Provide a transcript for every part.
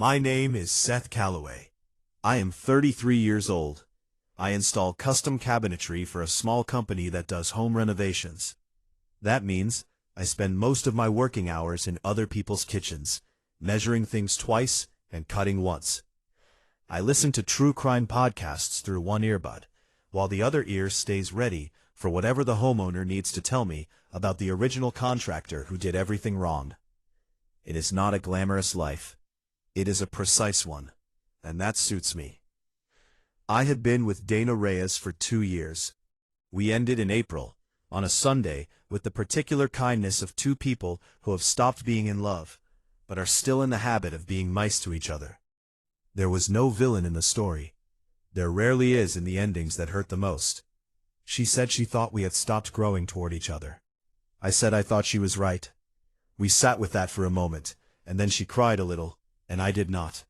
My name is Seth Calloway. I am 33 years old. I install custom cabinetry for a small company that does home renovations. That means I spend most of my working hours in other people's kitchens, measuring things twice and cutting once. I listen to true crime podcasts through one earbud, while the other ear stays ready for whatever the homeowner needs to tell me about the original contractor who did everything wrong. It is not a glamorous life. It is a precise one, and that suits me. I had been with Dana Reyes for 2 years. We ended in April, on a Sunday, with the particular kindness of two people who have stopped being in love, but are still in the habit of being nice to each other. There was no villain in the story. There rarely is in the endings that hurt the most. She said she thought we had stopped growing toward each other. I said I thought she was right. We sat with that for a moment, and then she cried a little, and I did not.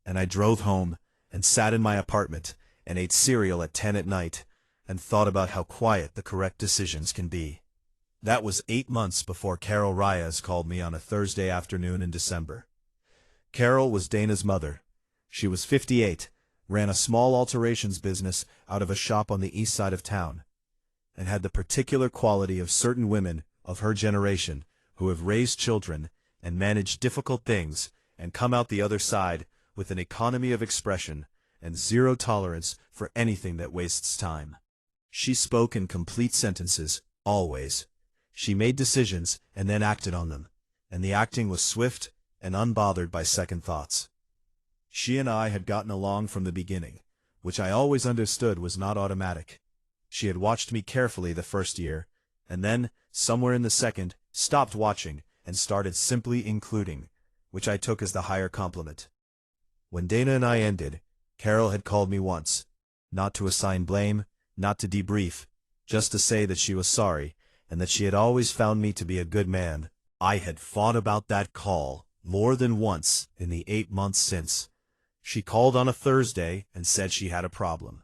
And I drove home, and sat in my apartment, and ate cereal at 10 at night, and thought about how quiet the correct decisions can be. That was 8 months before Carol Reyes called me on a Thursday afternoon in December. Carol was Dana's mother. She was 58, ran a small alterations business out of a shop on the east side of town, and had the particular quality of certain women of her generation who have raised children and managed difficult things and come out the other side with an economy of expression and zero tolerance for anything that wastes time. She spoke in complete sentences, always. She made decisions and then acted on them, and the acting was swift and unbothered by second thoughts. She and I had gotten along from the beginning, which I always understood was not automatic. She had watched me carefully the first year, and then, somewhere in the second, stopped watching and started simply including, which I took as the higher compliment. When Dana and I ended, Carol had called me once, not to assign blame, not to debrief, just to say that she was sorry, and that she had always found me to be a good man. I had thought about that call more than once in the 8 months since. She called on a Thursday and said she had a problem.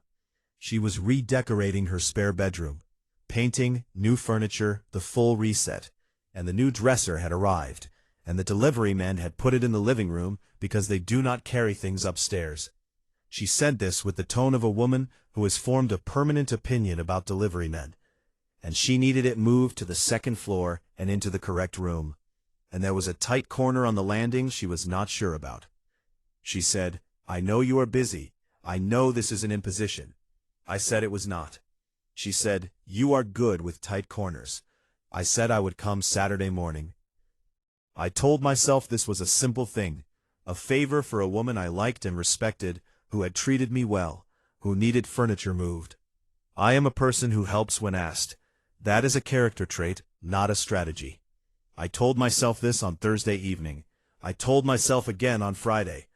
She was redecorating her spare bedroom, painting, new furniture, the full reset, and the new dresser had arrived, and the delivery men had put it in the living room because they do not carry things upstairs. She said this with the tone of a woman who has formed a permanent opinion about delivery men, and she needed it moved to the second floor and into the correct room, and there was a tight corner on the landing she was not sure about. She said, "I know you are busy. I know this is an imposition." I said it was not. She said, "You are good with tight corners." I said I would come Saturday morning. I told myself this was a simple thing, a favor for a woman I liked and respected, who had treated me well, who needed furniture moved. I am a person who helps when asked. That is a character trait, not a strategy. I told myself this on Thursday evening. I told myself again on Friday.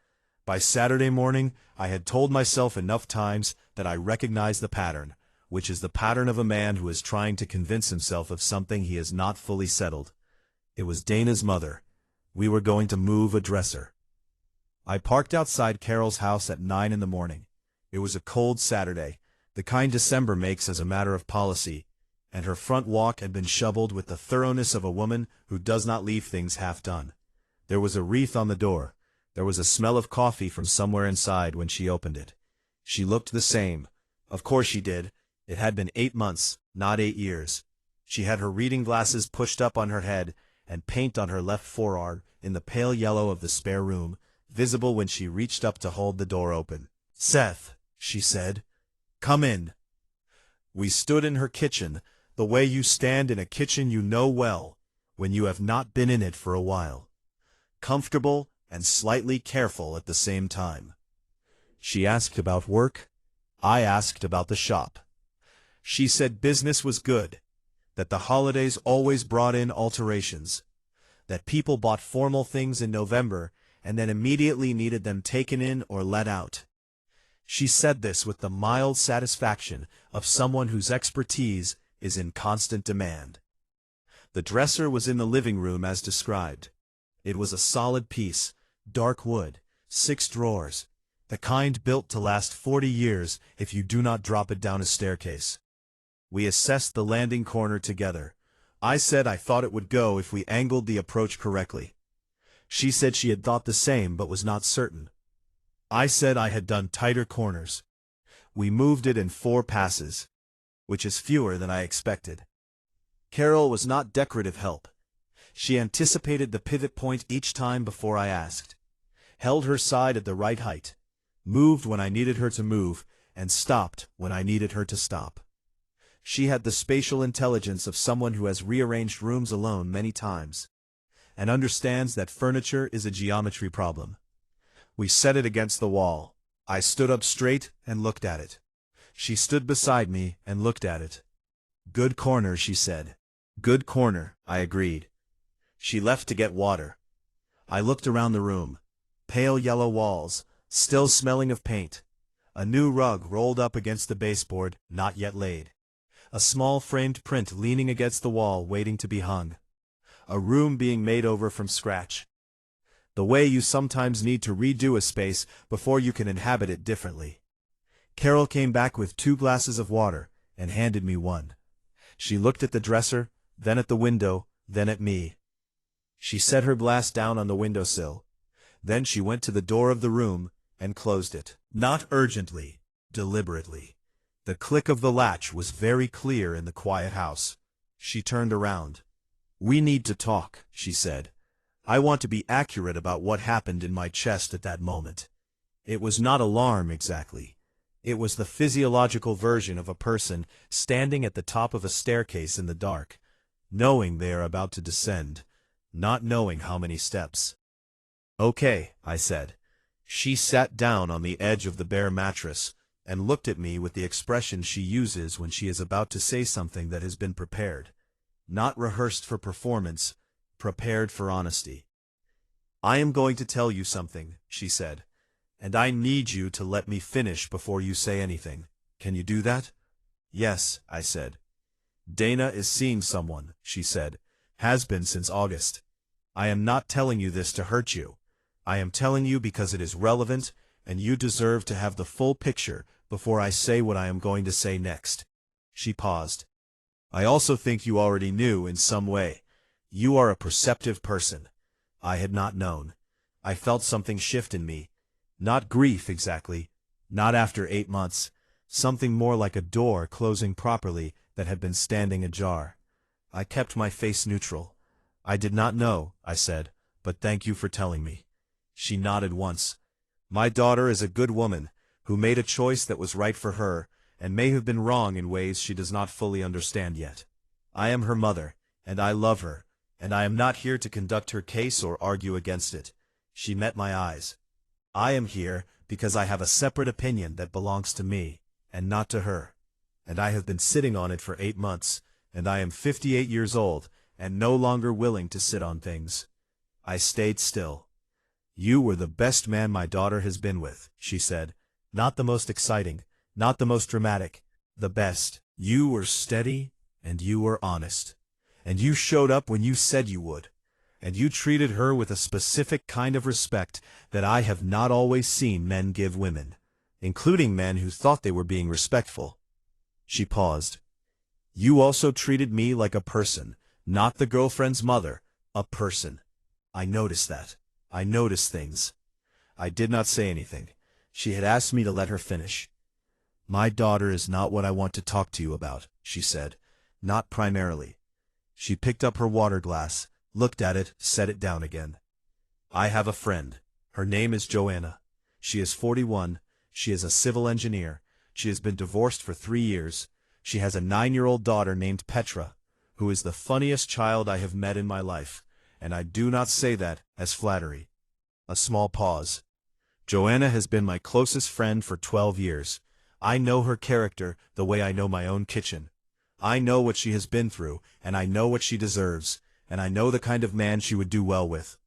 By Saturday morning, I had told myself enough times that I recognized the pattern, which is the pattern of a man who is trying to convince himself of something he has not fully settled. It was Dana's mother. We were going to move a dresser. I parked outside Carol's house at 9 in the morning. It was a cold Saturday, the kind December makes as a matter of policy, and her front walk had been shoveled with the thoroughness of a woman who does not leave things half done. There was a wreath on the door. There was a smell of coffee from somewhere inside when she opened it. She looked the same. Of course she did. It had been 8 months, not 8 years. She had her reading glasses pushed up on her head, and paint on her left forearm in the pale yellow of the spare room, visible when she reached up to hold the door open. "Seth," she said, "come in." We stood in her kitchen, the way you stand in a kitchen you know well, when you have not been in it for a while. Comfortable and slightly careful at the same time. She asked about work. I asked about the shop. She said business was good, that the holidays always brought in alterations, that people bought formal things in November and then immediately needed them taken in or let out. She said this with the mild satisfaction of someone whose expertise is in constant demand. The dresser was in the living room as described. It was a solid piece, dark wood, 6 drawers, the kind built to last 40 years if you do not drop it down a staircase. We assessed the landing corner together. I said I thought it would go if we angled the approach correctly. She said she had thought the same but was not certain. I said I had done tighter corners. We moved it in 4 passes, which is fewer than I expected. Carol was not decorative help. She anticipated the pivot point each time before I asked, held her side at the right height, moved when I needed her to move, and stopped when I needed her to stop. She had the spatial intelligence of someone who has rearranged rooms alone many times, and understands that furniture is a geometry problem. We set it against the wall. I stood up straight and looked at it. She stood beside me and looked at it. Good corner, she said. Good corner, I agreed. She left to get water. I looked around the room. Pale yellow walls, still smelling of paint. A new rug rolled up against the baseboard, not yet laid. A small framed print leaning against the wall waiting to be hung. A room being made over from scratch. The way you sometimes need to redo a space before you can inhabit it differently. Carol came back with 2 glasses of water and handed me one. She looked at the dresser, then at the window, then at me. She set her glass down on the windowsill. Then she went to the door of the room and closed it. Not urgently, deliberately. The click of the latch was very clear in the quiet house. She turned around. "We need to talk," she said. "I want to be accurate about what happened in my chest at that moment." It was not alarm exactly. It was the physiological version of a person standing at the top of a staircase in the dark, knowing they are about to descend, not knowing how many steps. "Okay," I said. She sat down on the edge of the bare mattress and looked at me with the expression she uses when she is about to say something that has been prepared. Not rehearsed for performance, prepared for honesty. "I am going to tell you something," she said, "and I need you to let me finish before you say anything. Can you do that?" "Yes," I said. "Dana is seeing someone," she said. "Has been since August. I am not telling you this to hurt you. I am telling you because it is relevant, and you deserve to have the full picture before I say what I am going to say next." She paused. "I also think you already knew in some way. You are a perceptive person." I had not known. I felt something shift in me. Not grief exactly, not after 8 months, something more like a door closing properly that had been standing ajar. I kept my face neutral. "I did not know," I said, "but thank you for telling me." She nodded once. "My daughter is a good woman, who made a choice that was right for her, and may have been wrong in ways she does not fully understand yet. I am her mother, and I love her, and I am not here to conduct her case or argue against it." She met my eyes. "I am here because I have a separate opinion that belongs to me, and not to her. And I have been sitting on it for 8 months, and I am 58 years old, and no longer willing to sit on things." I stayed still. "You were the best man my daughter has been with," she said. "Not the most exciting, not the most dramatic, the best. You were steady, and you were honest. And you showed up when you said you would. And you treated her with a specific kind of respect that I have not always seen men give women, including men who thought they were being respectful." She paused. "You also treated me like a person, not the girlfriend's mother, a person. I noticed that. I noticed things." I did not say anything. She had asked me to let her finish. "My daughter is not what I want to talk to you about," she said. "Not primarily." She picked up her water glass, looked at it, set it down again. "I have a friend. Her name is Joanna. She is 41. She is a civil engineer. She has been divorced for 3 years. She has a 9-year-old daughter named Petra, who is the funniest child I have met in my life, and I do not say that as flattery." A small pause. "Joanna has been my closest friend for 12 years. I know her character the way I know my own kitchen. I know what she has been through, and I know what she deserves, and I know the kind of man she would do well with."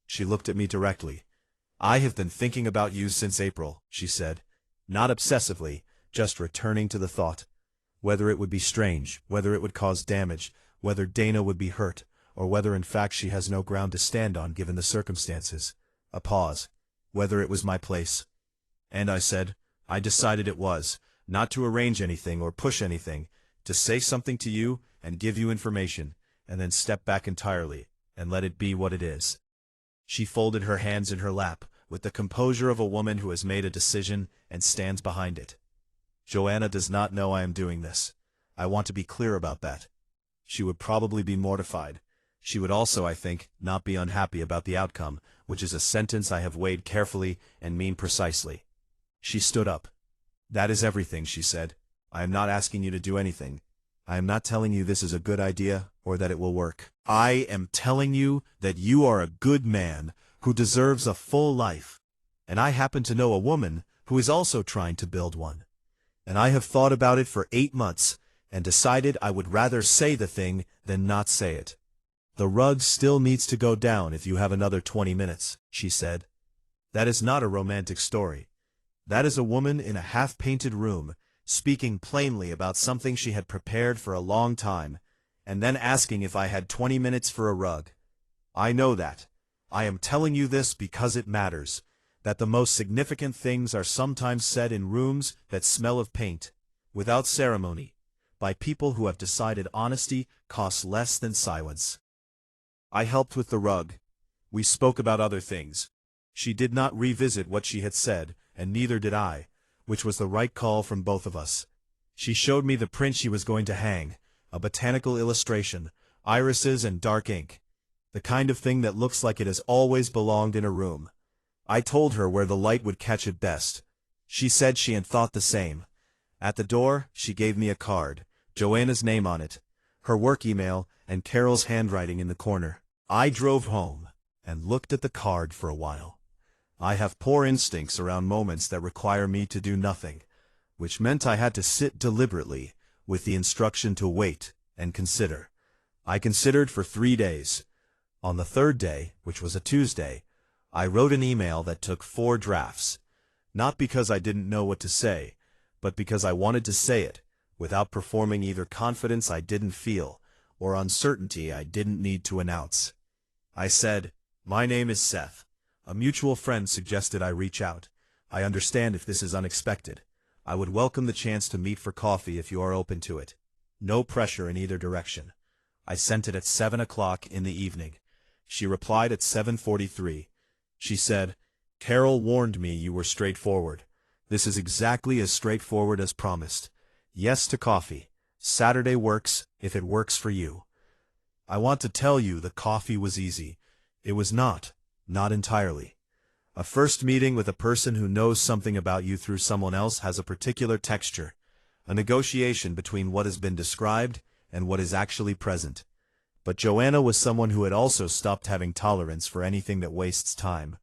She looked at me directly. "I have been thinking about you since April," she said. "Not obsessively, just returning to the thought. Whether it would be strange, whether it would cause damage, whether Dana would be hurt, or whether in fact she has no ground to stand on given the circumstances." A pause. "Whether it was my place." And I said, "I decided it was, not to arrange anything or push anything, to say something to you and give you information, and then step back entirely, and let it be what it is." She folded her hands in her lap, with the composure of a woman who has made a decision and stands behind it. Joanna does not know I am doing this. I want to be clear about that. She would probably be mortified. She would also, I think, not be unhappy about the outcome, which is a sentence I have weighed carefully and mean precisely. She stood up. That is everything, she said. I am not asking you to do anything. I am not telling you this is a good idea or that it will work. I am telling you that you are a good man who deserves a full life. And I happen to know a woman who is also trying to build one. And I have thought about it for 8 months and decided I would rather say the thing than not say it. The rug still needs to go down if you have another 20 minutes, she said. That is not a romantic story. That is a woman in a half-painted room, speaking plainly about something she had prepared for a long time, and then asking if I had 20 minutes for a rug. I know that. I am telling you this because it matters, that the most significant things are sometimes said in rooms that smell of paint, without ceremony, by people who have decided honesty costs less than silence. I helped with the rug. We spoke about other things. She did not revisit what she had said, and neither did I, which was the right call from both of us. She showed me the print she was going to hang, a botanical illustration, irises and dark ink, the kind of thing that looks like it has always belonged in a room. I told her where the light would catch it best. She said she had thought the same. At the door, she gave me a card, Joanna's name on it, her work email, and Carol's handwriting in the corner. I drove home and looked at the card for a while. I have poor instincts around moments that require me to do nothing, which meant I had to sit deliberately, with the instruction to wait and consider. I considered for 3 days. On the third day, which was a Tuesday, I wrote an email that took 4 drafts, not because I didn't know what to say, but because I wanted to say it, without performing either confidence I didn't feel, or uncertainty I didn't need to announce. I said, "My name is Seth. A mutual friend suggested I reach out. I understand if this is unexpected. I would welcome the chance to meet for coffee if you are open to it. No pressure in either direction." I sent it at 7 o'clock in the evening. She replied at 7:43. She said, "Carol warned me you were straightforward. This is exactly as straightforward as promised. Yes to coffee. Saturday works if it works for you." I want to tell you the coffee was easy. It was not entirely. A first meeting with a person who knows something about you through someone else has a particular texture, a negotiation between what has been described and what is actually present. But Joanna was someone who had also stopped having tolerance for anything that wastes time,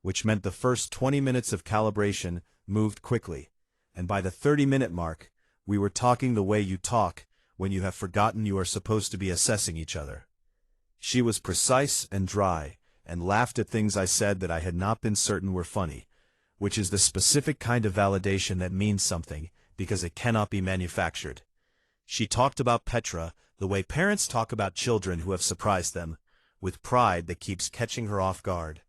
which meant the first 20 minutes of calibration moved quickly, and by the 30-minute mark, we were talking the way you talk when you have forgotten you are supposed to be assessing each other. She was precise and dry, and laughed at things I said that I had not been certain were funny, which is the specific kind of validation that means something, because it cannot be manufactured. She talked about Petra the way parents talk about children who have surprised them, with pride that keeps catching her off guard.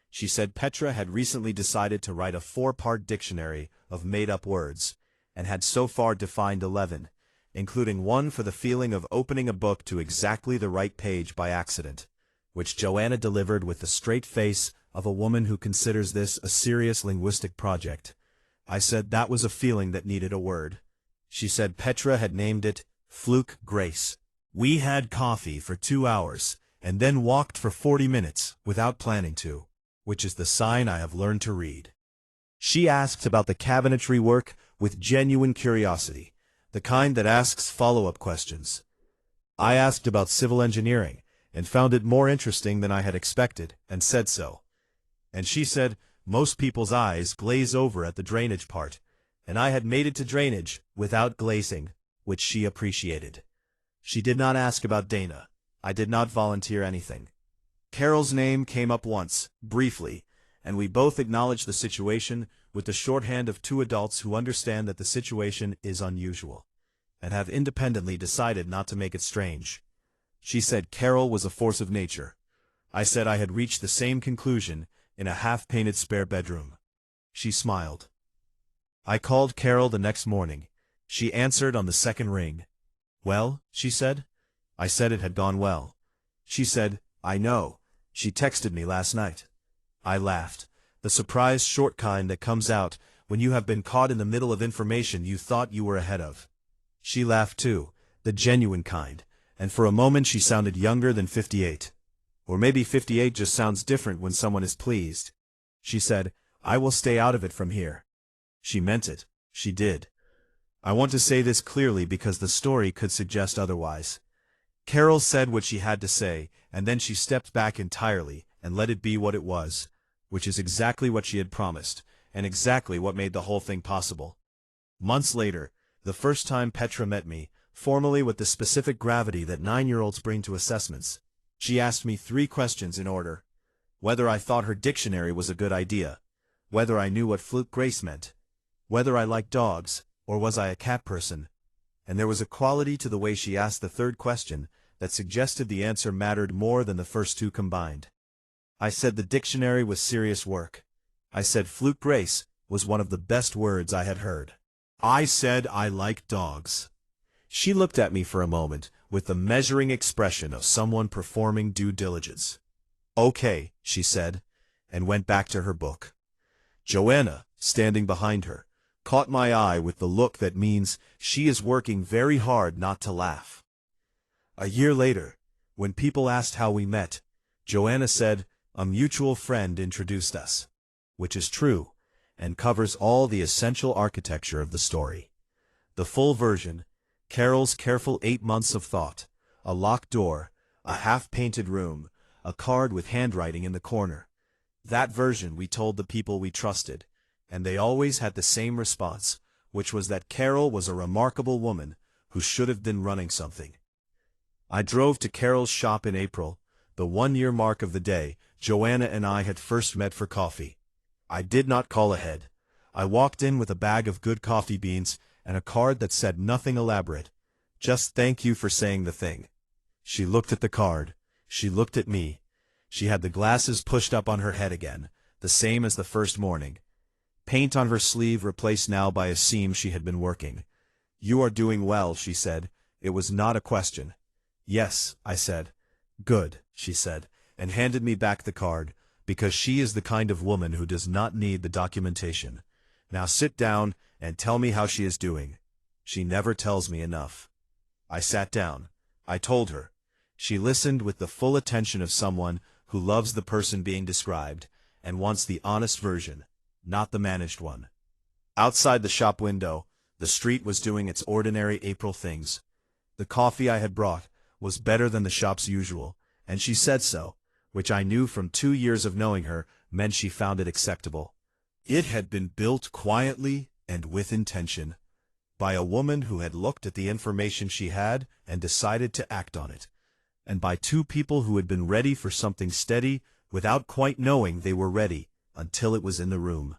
She said Petra had recently decided to write a 4-part dictionary of made-up words, and had so far defined 11, including one for the feeling of opening a book to exactly the right page by accident, which Joanna delivered with the straight face of a woman who considers this a serious linguistic project. I said that was a feeling that needed a word. She said Petra had named it Fluke Grace. We had coffee for 2 hours, and then walked for 40 minutes without planning to, which is the sign I have learned to read. She asked about the cabinetry work with genuine curiosity, the kind that asks follow-up questions. I asked about civil engineering, and found it more interesting than I had expected, and said so. And she said most people's eyes glaze over at the drainage part, and I had made it to drainage without glazing, which she appreciated. She did not ask about Dana. I did not volunteer anything. Carol's name came up once, briefly, and we both acknowledged the situation with the shorthand of 2 adults who understand that the situation is unusual, and have independently decided not to make it strange. She said Carol was a force of nature. I said I had reached the same conclusion in a half-painted spare bedroom. She smiled. I called Carol the next morning. She answered on the 2nd ring. "Well?" she said. I said it had gone well. She said, "I know. She texted me last night. I laughed. The surprised short kind that comes out when you have been caught in the middle of information you thought you were ahead of. She laughed too, the genuine kind, and for a moment she sounded younger than 58. Or maybe 58 just sounds different when someone is pleased. She said, "I will stay out of it from here." She meant it. She did. I want to say this clearly because the story could suggest otherwise. Carol said what she had to say, and then she stepped back entirely and let it be what it was, which is exactly what she had promised, and exactly what made the whole thing possible. Months later, the first time Petra met me, formally with the specific gravity that 9-year-olds bring to assessments, she asked me 3 questions in order. Whether I thought her dictionary was a good idea, whether I knew what flute grace meant, whether I liked dogs, or was I a cat person? And there was a quality to the way she asked the 3rd question that suggested the answer mattered more than the first 2 combined. I said the dictionary was serious work. I said flute grace was one of the best words I had heard. I said I liked dogs. She looked at me for a moment with the measuring expression of someone performing due diligence. "Okay," she said, and went back to her book. Joanna, standing behind her, caught my eye with the look that means she is working very hard not to laugh. A year later, when people asked how we met, Joanna said, "A mutual friend introduced us," which is true, and covers all the essential architecture of the story. The full version, Carol's careful 8 months of thought, a locked door, a half-painted room, a card with handwriting in the corner. That version we told the people we trusted, and they always had the same response, which was that Carol was a remarkable woman who should have been running something. I drove to Carol's shop in April, the 1-year mark of the day Joanna and I had first met for coffee. I did not call ahead. I walked in with a bag of good coffee beans and a card that said nothing elaborate, just "Thank you for saying the thing." She looked at the card. She looked at me. She had the glasses pushed up on her head again, the same as the first morning. Paint on her sleeve replaced now by a seam she had been working. "You are doing well," she said. It was not a question. "Yes," I said. "Good," she said, and handed me back the card, because she is the kind of woman who does not need the documentation. "Now sit down and tell me how she is doing." She never tells me enough. I sat down. I told her. She listened with the full attention of someone who loves the person being described and wants the honest version, not the managed one. Outside the shop window, the street was doing its ordinary April things. The coffee I had brought was better than the shop's usual, and she said so, which I knew from 2 years of knowing her meant she found it acceptable. It had been built quietly and with intention, by a woman who had looked at the information she had and decided to act on it, and by 2 people who had been ready for something steady without quite knowing they were ready until it was in the room.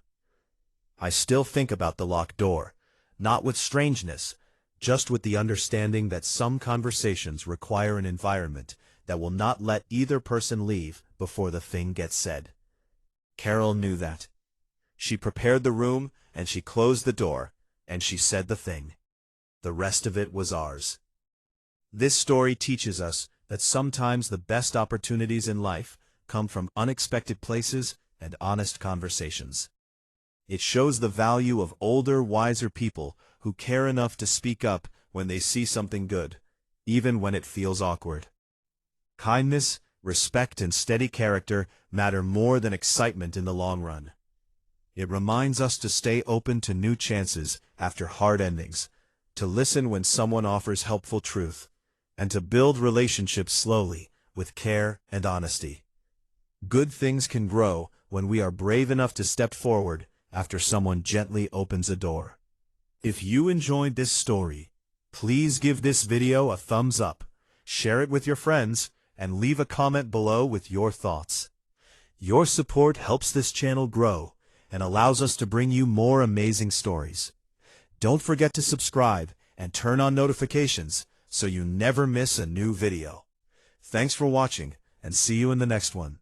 I still think about the locked door, not with strangeness, just with the understanding that some conversations require an environment that will not let either person leave before the thing gets said. Carol knew that. She prepared the room, and she closed the door, and she said the thing. The rest of it was ours. This story teaches us that sometimes the best opportunities in life come from unexpected places and honest conversations. It shows the value of older, wiser people who care enough to speak up when they see something good, even when it feels awkward. Kindness, respect, and steady character matter more than excitement in the long run. It reminds us to stay open to new chances after hard endings, to listen when someone offers helpful truth, and to build relationships slowly, with care and honesty. Good things can grow when we are brave enough to step forward after someone gently opens a door. If you enjoyed this story, please give this video a thumbs up, share it with your friends, and leave a comment below with your thoughts. Your support helps this channel grow and allows us to bring you more amazing stories. Don't forget to subscribe and turn on notifications so you never miss a new video. Thanks for watching, and see you in the next one.